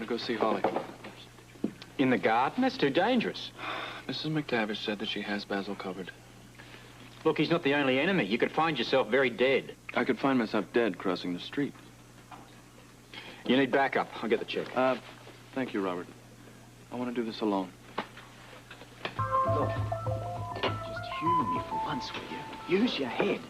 to go see Holly. In the garden? That's too dangerous. Mrs. McTavish said that she has Basil covered. Look, he's not the only enemy. You could find yourself very dead. I could find myself dead crossing the street. You need backup. I'll get the check. Thank you, Robert. I want to do this alone. Look, just humor me for once, will you? Use your head.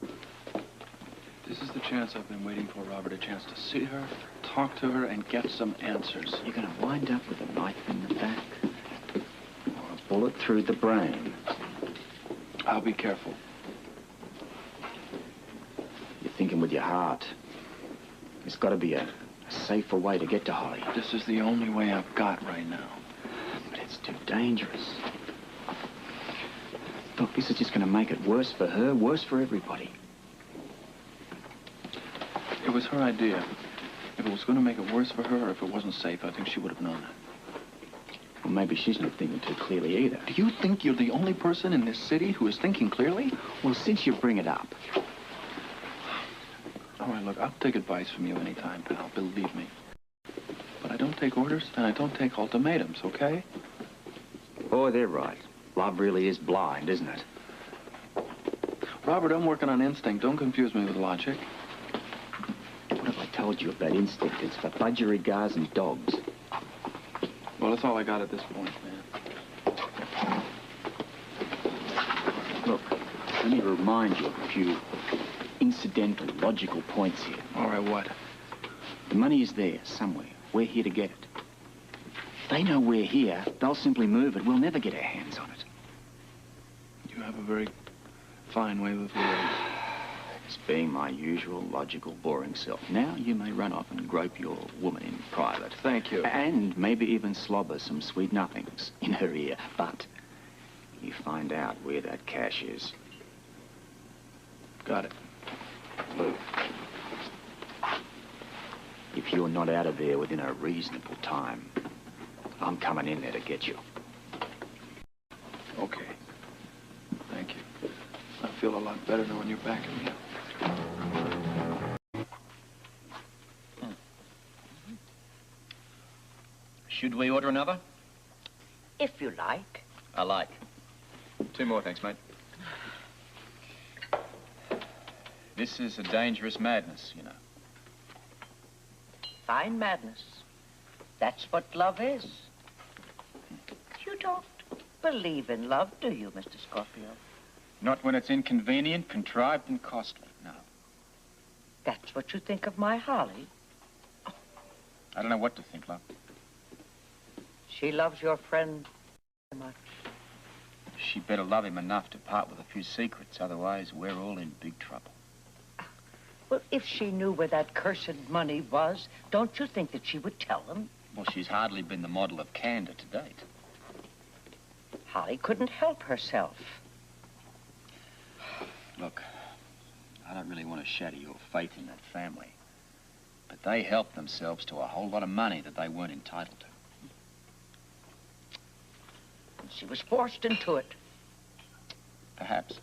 This is the chance I've been waiting for, Robert. A chance to see her, talk to her, and get some answers. You're going to wind up with a knife in the back or a bullet through the brain. I'll be careful. You're thinking with your heart. There's got to be a safer way to get to Holly. This is the only way I've got right now. But it's too dangerous. Look, this is just going to make it worse for her, worse for everybody. It was her idea. If it was going to make it worse for her or if it wasn't safe, I think she would have known that. Well, maybe she's not thinking too clearly either. Do you think you're the only person in this city who is thinking clearly? Well, since you bring it up. All right, look, I'll take advice from you anytime, pal, believe me. But I don't take orders and I don't take ultimatums, okay? Boy, they're right. Love really is blind, isn't it? Robert, I'm working on instinct. Don't confuse me with logic. What have I told you about instinct? It's for budgerigars and dogs. Well, that's all I got at this point, man. Look, let me remind you of a few incidental, logical points here. All right, what? The money is there, somewhere. We're here to get it. If they know we're here, they'll simply move it. We'll never get our hands on it. You have a very fine way with words. It's being my usual, logical, boring self. Now you may run off and grope your woman in private. Thank you. And maybe even slobber some sweet nothings in her ear. But you find out where that cash is. Got it. Luke, if you're not out of there within a reasonable time, I'm coming in there to get you. Okay. Thank you. I feel a lot better knowing you're backing me up. Should we order another? If you like. I like. 2 more, thanks, mate. This is a dangerous madness, you know. Fine madness. That's what love is. You don't believe in love, do you, Mr. Scorpio? Not when it's inconvenient, contrived, and costly, no. That's what you think of my Holly? I don't know what to think, love. She loves your friend very much. She better love him enough to part with a few secrets, otherwise we're all in big trouble. Well, if she knew where that cursed money was, don't you think that she would tell them? Well, she's hardly been the model of candor to date. Holly couldn't help herself. Look, I don't really want to shatter your faith in that family, but they helped themselves to a whole lot of money that they weren't entitled to. And she was forced into it. Perhaps.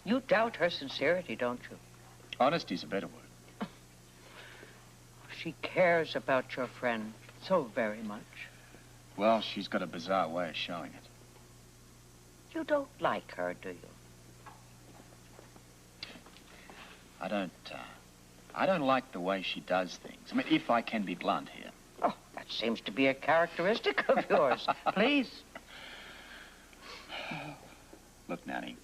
You doubt her sincerity, don't you? Honesty's a better word. She cares about your friend so very much. Well, she's got a bizarre way of showing it. You don't like her, do you? I don't like the way she does things. I mean, if I can be blunt here. Oh, that seems to be a characteristic of yours. Please. Look, Nanny,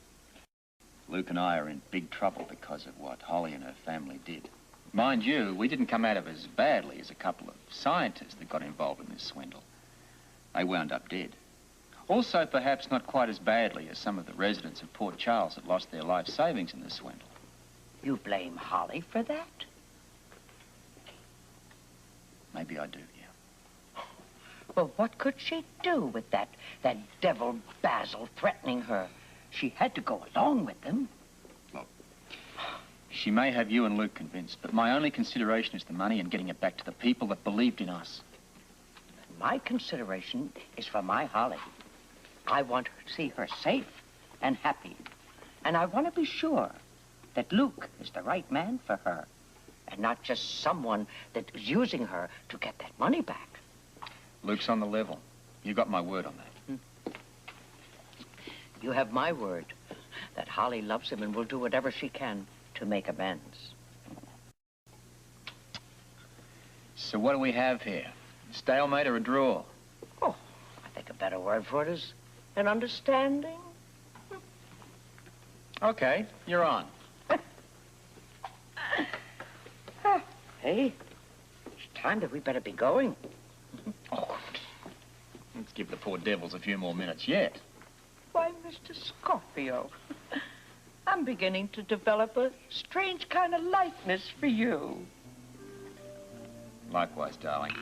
Luke and I are in big trouble because of what Holly and her family did. Mind you, we didn't come out of it as badly as a couple of scientists that got involved in this swindle. They wound up dead. Also, perhaps not quite as badly as some of the residents of Port Charles that lost their life savings in this swindle. You blame Holly for that? Maybe I do, yeah. Well, what could she do with that devil Basil threatening her? She had to go along with them. Look, she may have you and Luke convinced, but my only consideration is the money and getting it back to the people that believed in us. My consideration is for my Holly. I want to see her safe and happy. And I want to be sure that Luke is the right man for her. And not just someone that is using her to get that money back. Luke's on the level. You got my word on that. You have my word that Holly loves him and will do whatever she can to make amends. So what do we have here? Stalemate or a draw? Oh, I think a better word for it is an understanding. Okay, you're on. Hey, it's time that we better be going. Oh, let's give the poor devils a few more minutes yet. Why, Mr. Scorpio, I'm beginning to develop a strange kind of likeness for you. Likewise, darling.